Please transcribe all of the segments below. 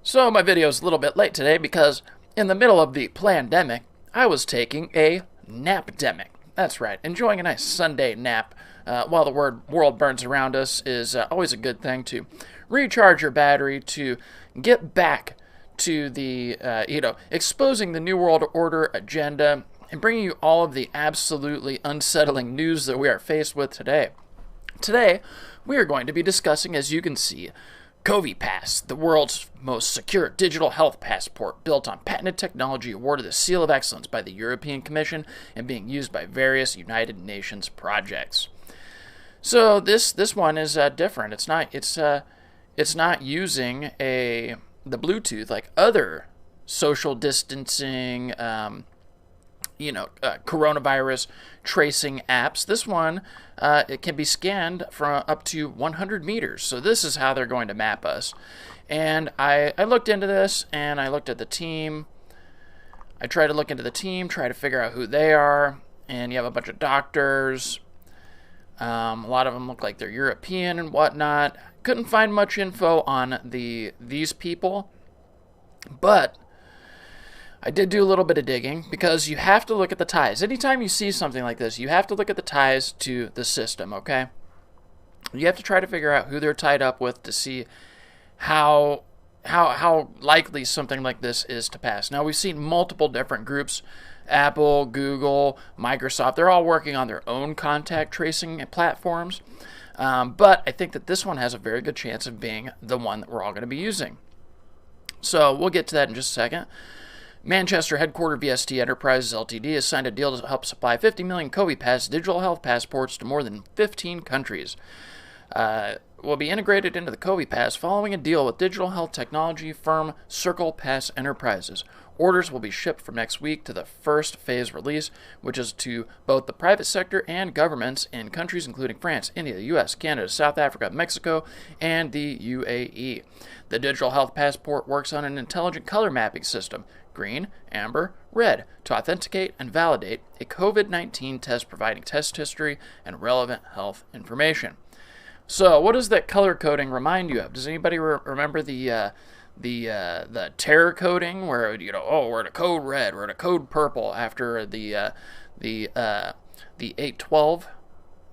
So my video is a little bit late today because in the middle of the plandemic, I was taking a napdemic. That's right, enjoying a nice Sunday nap while the world burns around us is always a good thing to recharge your battery, to get back to the, exposing the New World Order agenda and bringing you all of the absolutely unsettling news that we are faced with today. Today, we are going to be discussing, as you can see, CoviPass, the world's most secure digital health passport built on patented technology awarded the Seal of Excellence by the European Commission and being used by various United Nations projects. So this one is different. It's not using the Bluetooth like other social distancing coronavirus tracing apps. This one, it can be scanned from up to 100 meters. So this is how they're going to map us. And I looked into this, and I looked at the team. I tried to look into the team, try to figure out who they are. And you have a bunch of doctors. A lot of them look like they're European and whatnot. Couldn't find much info on these people. But I did do a little bit of digging because you have to look at the ties. Anytime you see something like this, you have to look at the ties to the system, okay? You have to try to figure out who they're tied up with to see how likely something like this is to pass. Now, we've seen multiple different groups, Apple, Google, Microsoft. They're all working on their own contact tracing platforms. But I think that this one has a very good chance of being the one that we're all going to be using. So we'll get to that in just a second. Manchester headquartered VST Enterprises Ltd. has signed a deal to help supply 50 million CoviPass digital health passports to more than 15 countries. Will be integrated into the CoviPass following a deal with digital health technology firm Circle Pass Enterprises. Orders will be shipped from next week to the first phase release, which is to both the private sector and governments in countries including France, India, the U.S., Canada, South Africa, Mexico, and the UAE. The digital health passport works on an intelligent color mapping system, green, amber, red, to authenticate and validate a COVID-19 test, providing test history and relevant health information. So, what does that color coding remind you of? Does anybody remember the terror coding where we're at a code red, we're at a code purple after the 8/12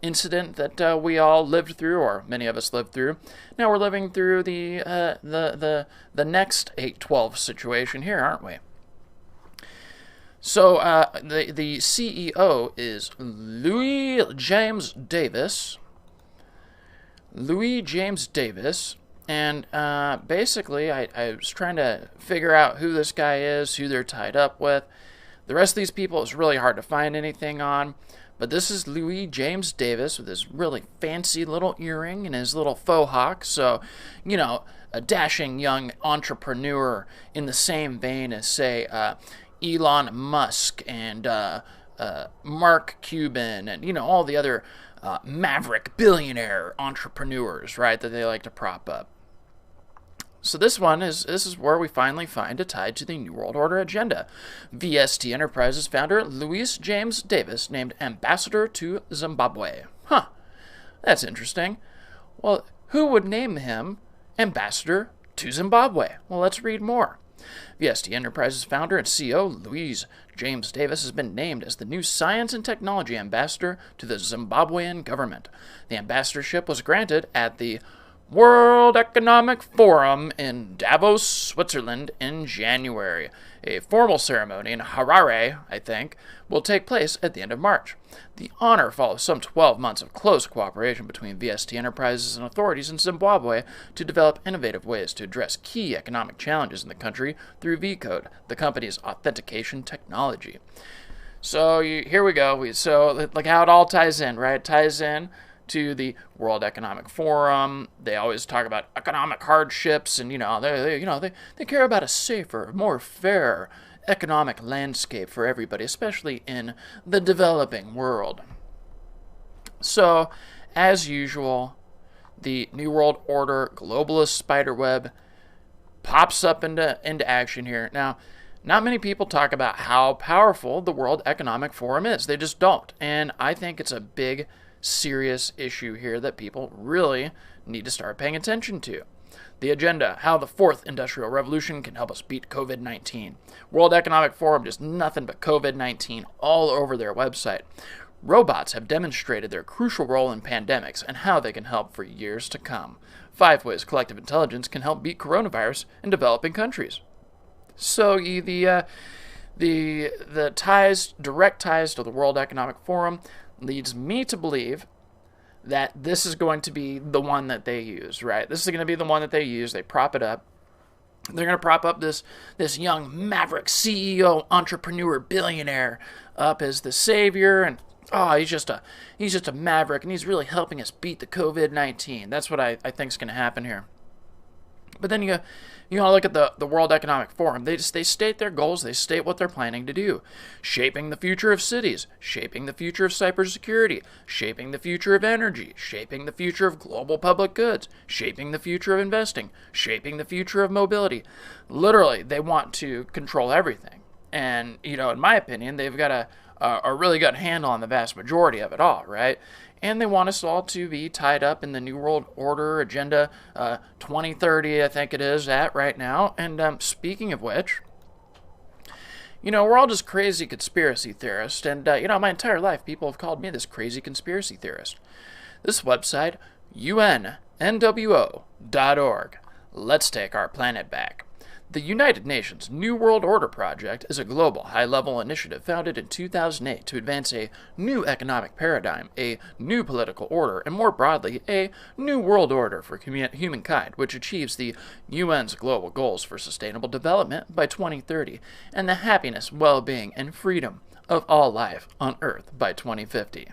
incident that we all lived through, or many of us lived through. Now we're living through the next 8/12 situation here, aren't we? So the CEO is Louis James Davis. And basically, I was trying to figure out who this guy is, who they're tied up with. The rest of these people, it's really hard to find anything on. But this is Louis James Davis with his really fancy little earring and his little faux hawk. So, a dashing young entrepreneur in the same vein as, say, Elon Musk and Mark Cuban and, all the other maverick billionaire entrepreneurs, right, that they like to prop up. So this is where we finally find a tie to the New World Order agenda. VST Enterprises founder Louis James Davis named ambassador to Zimbabwe. Huh, that's interesting. Well, who would name him ambassador to Zimbabwe? Well, let's read more. VST Enterprises founder and CEO Louis James Davis has been named as the new Science and Technology Ambassador to the Zimbabwean government. The ambassadorship was granted at the World Economic Forum in Davos, Switzerland in January. A formal ceremony in Harare, I think, will take place at the end of March. The honor follows some 12 months of close cooperation between VST Enterprises and authorities in Zimbabwe to develop innovative ways to address key economic challenges in the country through VCode, the company's authentication technology. So here we go. So like how it all ties in, right? It ties in to the World Economic Forum. They always talk about economic hardships, and they care about a safer, more fair economic landscape for everybody, especially in the developing world. So, as usual, the New World Order globalist spiderweb pops up into action here. Now, not many people talk about how powerful the World Economic Forum is. They just don't. And I think it's a big serious issue here that people really need to start paying attention to. The agenda, how the fourth industrial revolution can help us beat COVID-19. World Economic Forum, just nothing but COVID-19 all over their website. Robots have demonstrated their crucial role in pandemics and how they can help for years to come. 5 ways collective intelligence can help beat coronavirus in developing countries. So the direct ties to the World Economic Forum leads me to believe that this is going to be the one that they use, right? This is going to be the one that they use. They prop it up. They're going to prop up this young maverick CEO, entrepreneur, billionaire up as the savior, and he's just a maverick, and he's really helping us beat the COVID-19. That's what I think is going to happen here. But then you look at the World Economic Forum. They state their goals. They state what they're planning to do. Shaping the future of cities. Shaping the future of cybersecurity. Shaping the future of energy. Shaping the future of global public goods. Shaping the future of investing. Shaping the future of mobility. Literally, they want to control everything. And, in my opinion, they've got a really good handle on the vast majority of it all, right? And they want us all to be tied up in the New World Order Agenda 2030, I think it is, at right now. And speaking of which, we're all just crazy conspiracy theorists. And, my entire life, people have called me this crazy conspiracy theorist. This website, UNNWO.org. Let's take our planet back. The United Nations New World Order Project is a global, high-level initiative founded in 2008 to advance a new economic paradigm, a new political order, and more broadly, a new world order for humankind, which achieves the UN's global goals for sustainable development by 2030 and the happiness, well-being, and freedom of all life on Earth by 2050.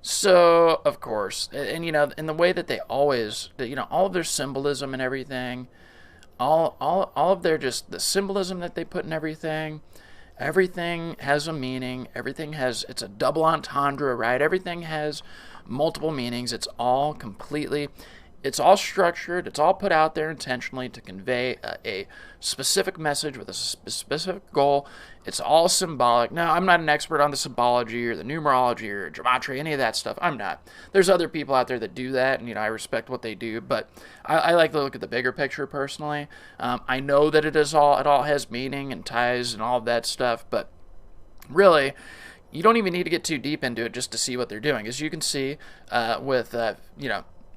So, of course, and in the way that they always, all of their symbolism and everything, all of their just the symbolism that they put in everything has a meaning. It's a double entendre, right? Everything has multiple meanings. It's all structured. It's all put out there intentionally to convey a specific message with a specific goal. It's all symbolic. Now, I'm not an expert on the symbology or the numerology or gematria, any of that stuff. I'm not. There's other people out there that do that, and I respect what they do. But I like to look at the bigger picture personally. I know that it all has meaning and ties and all of that stuff. But really, you don't even need to get too deep into it just to see what they're doing. As you can see, with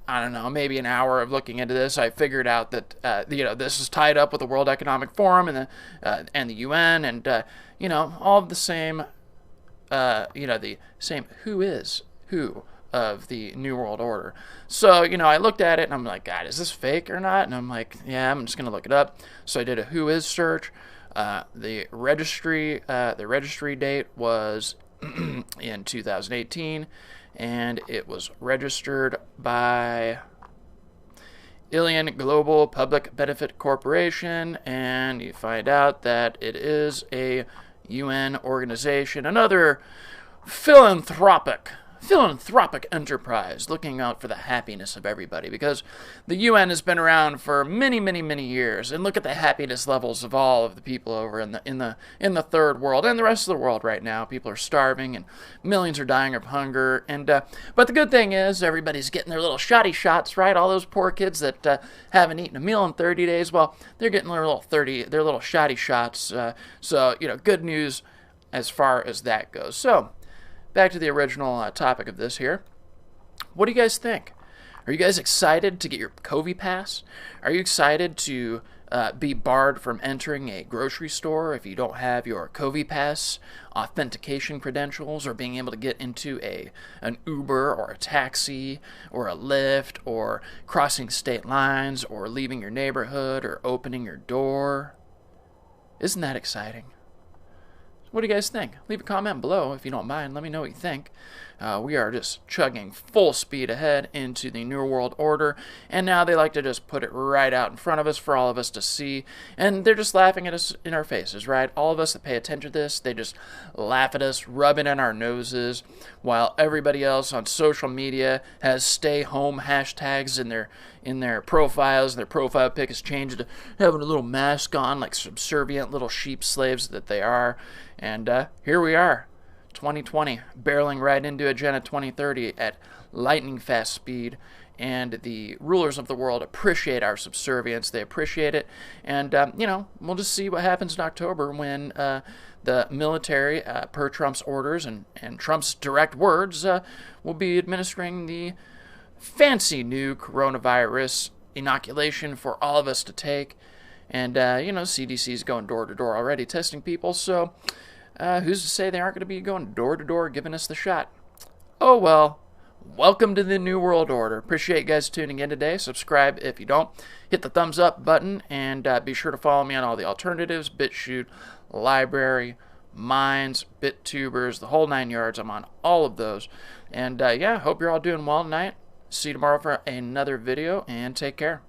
I don't know, maybe an hour of looking into this, I figured out that this is tied up with the World Economic Forum and the UN, and all of the same, the same who of the New World Order. So I looked at it and I'm like, God, is this fake or not? And I'm like, yeah, I'm just gonna look it up. So I did a who is search. The registry date was in 2018. And it was registered by Ilion Global Public Benefit Corporation, and you find out that it is a UN organization, another philanthropic enterprise looking out for the happiness of everybody, because the UN has been around for many, many, many years, and look at the happiness levels of all of the people over in the third world and the rest of the world right now. People are starving and millions are dying of hunger, and but the good thing is everybody's getting their little shoddy shots, right? All those poor kids that haven't eaten a meal in 30 days, well, they're getting their little shoddy shots. So good news as far as that goes. So back to the original topic of this here. What do you guys think? Are you guys excited to get your COVID pass? Are you excited to be barred from entering a grocery store if you don't have your COVID pass authentication credentials, or being able to get into an Uber or a taxi or a Lyft, or crossing state lines, or leaving your neighborhood, or opening your door? Isn't that exciting? What do you guys think? Leave a comment below if you don't mind. Let me know what you think. We are just chugging full speed ahead into the New World Order, and now they like to just put it right out in front of us for all of us to see, and they're just laughing at us in our faces, right? All of us that pay attention to this, they just laugh at us, rub it in our noses, while everybody else on social media has stay home hashtags in their profiles. Their profile pic is changed to having a little mask on, like subservient little sheep slaves that they are. And here we are, 2020, barreling right into Agenda 2030 at lightning fast speed. and the rulers of the world appreciate our subservience. They appreciate it, and we'll just see what happens in October when the military, per Trump's orders and Trump's direct words, will be administering the fancy new coronavirus inoculation for all of us to take. And, CDC's going door to door already testing people, so who's to say they aren't going to be going door to door giving us the shot? Oh well. Welcome to the New World Order. Appreciate you guys tuning in today. Subscribe if you don't. Hit the thumbs up button, and be sure to follow me on all the alternatives, BitChute, Library, Minds, BitTubers, the whole 9 yards. I'm on all of those. And hope you're all doing well tonight. See you tomorrow for another video, and take care.